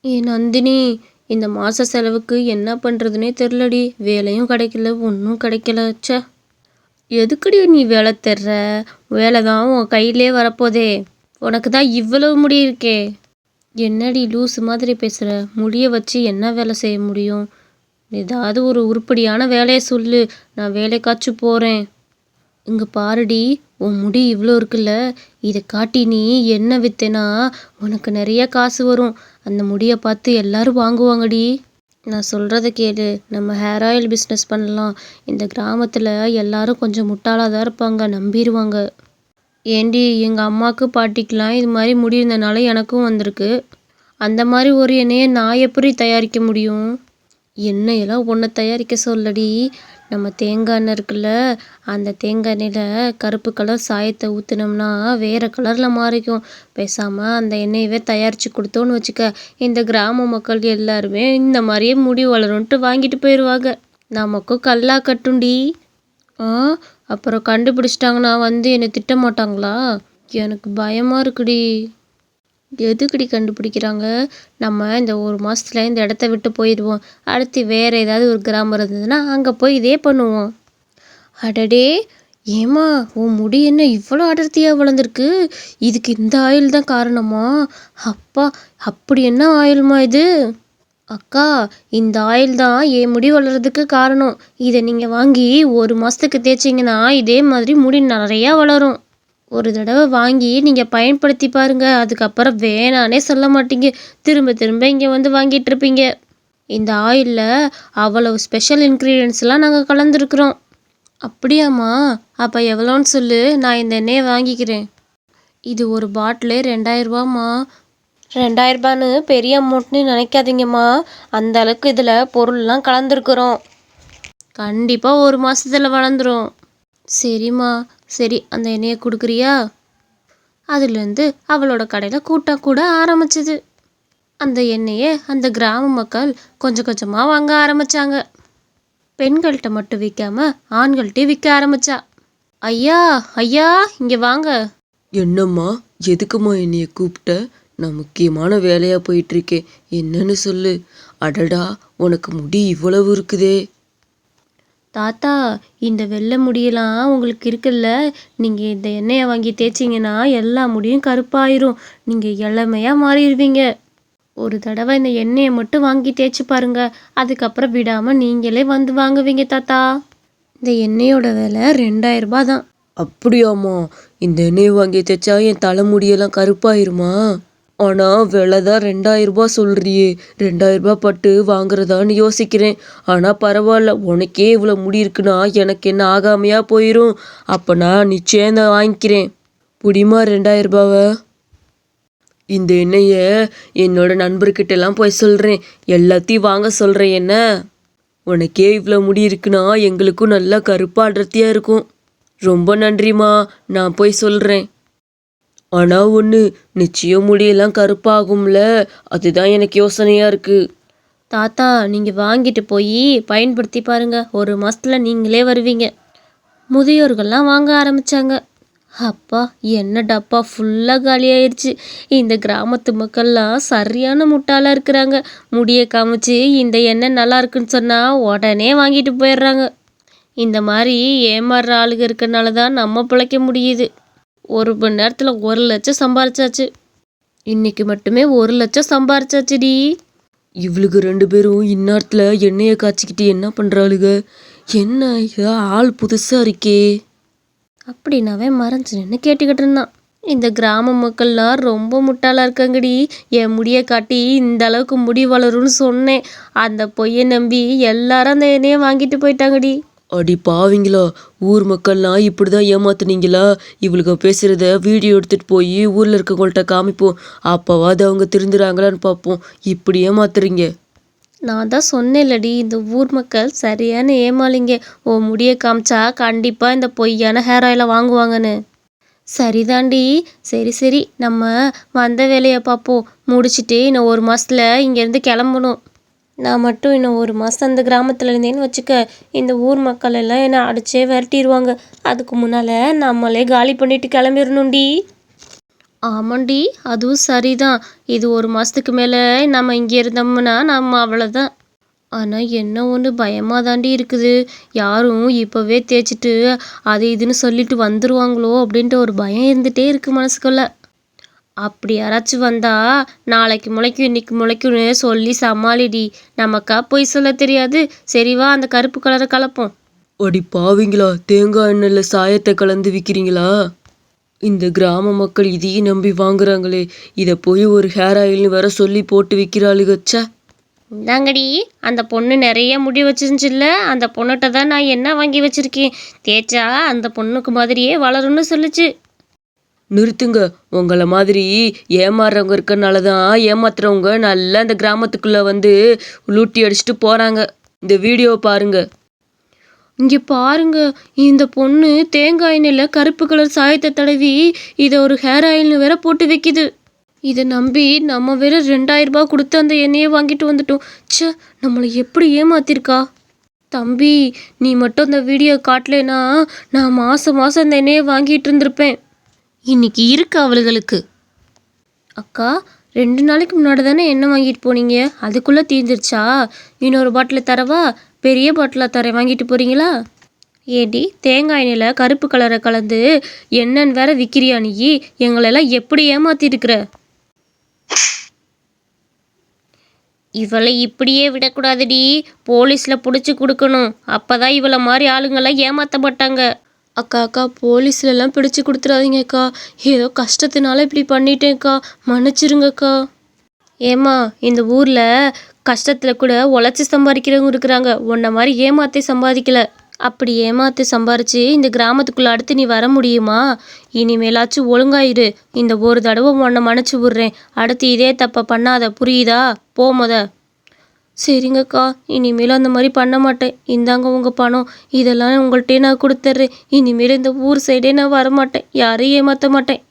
நந்தினி, இந்த மாச செலவுக்கு என்ன பண்ணுறதுனே தெரிலடி. வேலையும் கிடைக்கல, ஒன்றும் கிடைக்கல. ச்சே, எதுக்குடி நீ வேலை தேடுற? வேலை தான் உன் கையிலே வரப்போதே. உனக்கு தான் இவ்வளவு முடி இருக்கே. என்னடி லூசு மாதிரி பேசுகிற? முடியை வச்சு என்ன வேலை செய்ய முடியும்? ஏதாவது ஒரு உருப்படியான வேலையை சொல்லு, நான் வேலைக்காச்சும் போகிறேன். இங்கே பாருடி, உன் முடி இவ்வளோ இருக்குல்ல, இதை காட்டி நீ என்ன விற்றேனா உனக்கு நிறைய காசு வரும். அந்த முடியை பார்த்து எல்லாரும் வாங்குவாங்கடி. நான் சொல்கிறத கேளு, நம்ம ஹேர் ஆயில் பிஸ்னஸ் பண்ணலாம். இந்த கிராமத்தில் எல்லாரும் கொஞ்சம் முட்டாளாக தான் இருப்பாங்க, நம்பிடுவாங்க. ஏண்டி, எங்கள் அம்மாவுக்கு பாட்டிக்கெலாம் இது மாதிரி முடி இருந்தனால எனக்கும் வந்திருக்கு. அந்த மாதிரி ஒரு எண்ணெயை நான் எப்படி தயாரிக்க முடியும்? எண்ணெயெல்லாம் ஒன்றை தயாரிக்க சொல்லடி. நம்ம தேங்காய் எண்ணெய் இருக்குல்ல, அந்த தேங்காய் எண்ணெயில் கருப்பு கலர் சாயத்தை ஊற்றினோம்னா வேறு கலரில் மாறிக்கும். பேசாமல் அந்த எண்ணெயவே தயாரித்து கொடுத்தோன்னு வச்சுக்க, இந்த கிராம மக்கள் எல்லாருமே இந்த மாதிரியே முடி வளரும்ன்ட்டு வாங்கிட்டு போயிடுவாங்க. நமக்கும் கல்லா கட்டுண்டி. அப்புறம் கண்டுபிடிச்சிட்டாங்கன்னா வந்து என்னை திட்ட மாட்டாங்களா? எனக்கு பயமாக இருக்குடி. எதுக்குடி கண்டுபிடிக்கிறாங்க? நம்ம இந்த ஒரு மாதத்துல இந்த இடத்த விட்டு போயிடுவோம். அடுத்து வேறு ஏதாவது ஒரு கிராமம் இருந்ததுன்னா அங்கே போய் இதே பண்ணுவோம். அடடே, ஏம்மா உன் முடி என்ன இவ்வளோ அடர்த்தியாக வளர்ந்துருக்கு? இதுக்கு இந்த ஆயில் தான் காரணமா? அப்பா, அப்படி என்ன ஆயில்மா இது? அக்கா, இந்த ஆயில் தான் என் முடி வளர்கிறதுக்கு காரணம். இதை நீங்கள் வாங்கி ஒரு மாதத்துக்கு தேய்ச்சிங்கன்னா இதே மாதிரி முடி நிறையா வளரும். ஒரு தடவை வாங்கி நீங்கள் பயன்படுத்தி பாருங்கள், அதுக்கப்புறம் வேணானே சொல்ல மாட்டீங்க. திரும்ப திரும்ப இங்கே வந்து வாங்கிட்டு இருப்பீங்க. இந்த ஆயிலில் அவ்வளவு ஸ்பெஷல் இன்க்ரீடியன்ஸ்லாம் நாங்கள் கலந்துருக்குறோம். அப்படியாம்மா? அப்போ எவ்வளோன்னு சொல்லு, நான் இந்த எண்ணெயை வாங்கிக்கிறேன். இது ஒரு பாட்டிலே 2000ரூபாம்மா. 2000ரூபான்னு பெரிய அமௌண்ட்னு நினைக்காதீங்கம்மா. அந்த அளவுக்கு இதில் பொருள்லாம் கலந்துருக்குறோம். கண்டிப்பாக ஒரு மாதத்தில் வளர்ந்துடும். சரிம்மா, சரி, அந்த எண்ணெயை கொடுக்குறியா? அதுலேருந்து அவளோட கடையில் கூட்டம் கூட ஆரம்பிச்சிது. அந்த எண்ணெயை அந்த கிராம மக்கள் கொஞ்சம் கொஞ்சமாக வாங்க ஆரம்பித்தாங்க. பெண்கள்கிட்ட மட்டும் விற்காம ஆண்கள்கிட்டையும் விற்க ஆரம்பித்தா. ஐயா, ஐயா, இங்கே வாங்க. என்னம்மா, எதுக்குமா என்னைய கூப்பிட்ட? நான் முக்கியமான வேலையாக போயிட்டுருக்கேன், என்னன்னு சொல்லு. அடடா, உனக்கு முடி இவ்வளவு இருக்குதே. தாத்தா, இந்த வெள்ளை முடியெல்லாம் உங்களுக்கு இருக்குல்ல, நீங்கள் இந்த எண்ணெயை வாங்கி தேய்ச்சிங்கன்னா எல்லா முடியும் கருப்பாயிரும். நீங்கள் இளமையாக மாறிடுவீங்க. ஒரு தடவை இந்த எண்ணெயை மட்டும் வாங்கி தேய்ச்சி பாருங்க, அதுக்கப்புறம் விடாமல் நீங்களே வந்து வாங்குவீங்க தாத்தா. இந்த எண்ணெயோட விலை 2000ரூபா தான். அப்படியாம்மா? இந்த எண்ணெயை வாங்கி தேய்ச்சா என் தலைமுடியெல்லாம் கருப்பாயிருமா? ஆனால் விலை தான் 2000ரூபா சொல்கிறியே. 2000ரூபா பட்டு வாங்குறதான்னு யோசிக்கிறேன். ஆனால் பரவாயில்ல, உனக்கே இவ்வளோ முடி இருக்குன்னா எனக்கு என்ன ஆகாமையாக போயிடும். அப்போ நான் நிச்சயம் தான் வாங்கிக்கிறேன். புடிமா 2000ரூபாவை. இந்த எண்ணெயை என்னோட நண்பர்கிட்டலாம் போய் சொல்கிறேன், எல்லாத்தையும் வாங்க சொல்கிறேன். என்ன, உனக்கே இவ்வளோ முடி இருக்குன்னா எங்களுக்கும் நல்லா கருப்பாக அடர்த்தியாக இருக்கும். ரொம்ப நன்றிம்மா, நான் போய் சொல்கிறேன். ஆனால் ஒன்று, நிச்சயம் முடியெல்லாம் கருப்பாகும்ல, அதுதான் எனக்கு யோசனையாக இருக்குது. தாத்தா, நீங்கள் வாங்கிட்டு போய் பயன்படுத்தி பாருங்கள், ஒரு மாதத்தில் நீங்களே வருவீங்க. முதியோர்கள்லாம் வாங்க ஆரம்பித்தாங்க. அப்பா, என்ன டப்பா ஃபுல்லாக காலியாயிடுச்சு. இந்த கிராமத்து மக்கள்லாம் சரியான முட்டாளாக இருக்கிறாங்க. முடியை காமிச்சு இந்த எண்ணெய் நல்லா இருக்குன்னு சொன்னால் உடனே வாங்கிட்டு போயிடுறாங்க. இந்த மாதிரி ஏமாறுற ஆளுங்க இருக்கிறனால தான் நம்ம பிழைக்க முடியுது. ஒரு மணி நேரத்தில் 1 லட்சம் சம்பாரிச்சாச்சு. இன்னைக்கு மட்டுமே 1 லட்சம் சம்பாரிச்சாச்சுடி. இவளுக்கு 2 பேரும் இந்நேரத்தில் எண்ணெயை காய்ச்சிக்கிட்டு என்ன பண்ணுறாளுக? என்ன ஆள் புதுசாக இருக்கே. அப்படின்னாவே மறைஞ்சு நின்று கேட்டுக்கிட்டு இருந்தான். இந்த கிராம மக்கள்லாம் ரொம்ப முட்டாளாக இருக்காங்கடி. என் முடியை காட்டி இந்த அளவுக்கு முடி வளரும்னு சொன்னேன். அந்த பொய்யை நம்பி எல்லாரும் அந்த எண்ணெயை வாங்கிட்டு போயிட்டாங்கடி. அடி பாவிங்களா, ஊர் மக்கள்லாம் இப்படி தான் ஏமாத்துனீங்களா? இவளுக்கு பேசுகிறத வீடியோ எடுத்துகிட்டு போய் ஊரில் இருக்கவங்கள்ட்ட காமிப்போம், அப்போவாது அவங்க திருந்துறாங்களான்னு பார்ப்போம். இப்படி ஏமாத்துறீங்க. நான் தான் சொன்னேன்லடி, இந்த ஊர் மக்கள் சரியான ஏமாளிங்க. ஓ முடியை காமிச்சா கண்டிப்பாக இந்த பொய்யான ஹேர் ஆயிலை வாங்குவாங்கன்னு. சரிதாண்டி. சரி சரி, நம்ம வந்த வேலையை பார்ப்போம். முடிச்சுட்டு இன்னும் 1 மாதத்தில் இங்கேருந்து கிளம்பணும். நான் மட்டும் இன்னும் 1 மாதம் அந்த கிராமத்தில் இருந்தேன்னு வச்சுக்க, இந்த ஊர் மக்கள் எல்லாம் என்னை அடிச்சே விரட்டிடுவாங்க. அதுக்கு முன்னால் நம்மளே காலி பண்ணிட்டு கிளம்பிடணுண்டி. ஆமாண்டி, அதுவும் சரிதான். இது 1 மாசத்துக்கு மேல நம்ம இங்கே இருந்தோம்னா நம்ம அவ்வளோதான். ஆனா என்ன ஒன்று பயமாக தாண்டி இருக்குது. யாரும் இப்போவே தேய்ச்சிட்டு அது இதுன்னு சொல்லிட்டு வந்துருவாங்களோ அப்படின்ட்டு ஒரு பயம் இருந்துகிட்டே இருக்கு மனசுக்குள்ள. அப்படி யாராச்சும் வந்தா நாளைக்கு முளைக்கும் இன்னைக்கு முளைக்கும்னு சொல்லி சமாளிடி. நமக்கா பொய் சொல்ல தெரியாது. சரி வா அந்த கருப்பு கலரை கலப்போம். அடி பாவிங்களா, தேங்காய் எண்ணெயில் சாயத்தை கலந்து விற்கிறீங்களா? இந்த கிராம மக்கள் இதையும் நம்பி வாங்குறாங்களே, இதை போய் ஒரு ஹேர் ஆயில்னு வேற சொல்லி போட்டு விற்கிறாளுகச்சா. இந்தாங்கடி, அந்த பொண்ணு நிறைய முடி வச்சிருந்துச்சுல்ல, அந்த பொண்ணுகிட்ட தான் நான் என்ன வாங்கி வச்சிருக்கேன். தேய்ச்சா அந்த பொண்ணுக்கு மாதிரியே வளரும்னு சொல்லுச்சு. நிறுத்துங்க. உங்களை மாதிரி ஏமாறுறவங்க இருக்கனால தான் ஏமாத்துறவங்க நல்லா இந்த கிராமத்துக்குள்ளே வந்து லூட்டி அடிச்சுட்டு போகிறாங்க. இந்த வீடியோவை பாருங்க. இங்கே பாருங்க, இந்த பொண்ணு தேங்காய் எண்ணெயில் கருப்பு கலர் சாயத்தை தடவி இதை ஒரு ஹேர் ஆயில்னு வேற போட்டு வைக்கிது. இதை நம்பி நம்ம வேற 2000 ரூபாய் கொடுத்து அந்த எண்ணெயை வாங்கிட்டு வந்துட்டோம். ச்சே, நம்மளை எப்படி ஏமாத்திருக்கா. தம்பி, நீ மட்டும் இந்த வீடியோ காட்டலைன்னா நான் மாதம் மாதம் இந்த எண்ணெயை வாங்கிட்டு இருந்திருப்பேன். இன்னைக்கு இருக்கு அவளுகளுக்கு. அக்கா, 2 நாளைக்கு முன்னாடி தானே எண்ணெய் வாங்கிட்டு போனீங்க, அதுக்குள்ளே தீர்ந்துருச்சா? இன்னொரு பாட்டில் தரவா? பெரிய பாட்டிலாக தரேன், வாங்கிட்டு போகிறீங்களா? ஏடி, தேங்காய் எண்ணெயில் கருப்பு கலரை கலந்து என்னன்னு வேற விற்கிறியா நீ? எங்களெல்லாம் எப்படி ஏமாத்திருக்கிற? இவளை இப்படியே விடக்கூடாதுடி, போலீஸில் பிடிச்சி கொடுக்கணும். அப்போ தான் இவளை மாதிரி ஆளுங்கெல்லாம் ஏமாற்ற மாட்டாங்க. அக்கா, போலீஸ்லலாம் பிடிச்சி கொடுத்துறாதீங்கக்கா. ஏதோ கஷ்டத்தினால இப்படி பண்ணிட்டேன்க்கா, மன்னிச்சிருங்கக்கா. ஏம்மா, இந்த ஊரில் கஷ்டத்தில் கூட உழைச்சி சம்பாதிக்கிறவங்க இருக்கிறாங்க. உன்னை மாதிரி ஏமாற்றி சம்பாதிக்கல. அப்படி ஏமாற்றி சம்பாரித்து இந்த கிராமத்துக்குள்ளே அடுத்து நீ வர முடியுமா? இனிமேலாச்சும் ஒழுங்காயிரு. இந்த ஒரு தடவை உன்னை மன்னிச்சு விட்றேன். அடுத்து இதே தப்பை பண்ணாத, புரியுதா? போ முத. சரிங்கக்கா, இனிமேல் அந்த மாதிரி பண்ண மாட்டேன். இந்தாங்க உங்கள் பணம், இதெல்லாம் உங்கள்கிட்டே நான் கொடுத்துட்றேன். இனிமேல் இந்த ஊர் சைடே நான் வரமாட்டேன், யாரையும் ஏமாற்ற மாட்டேன்.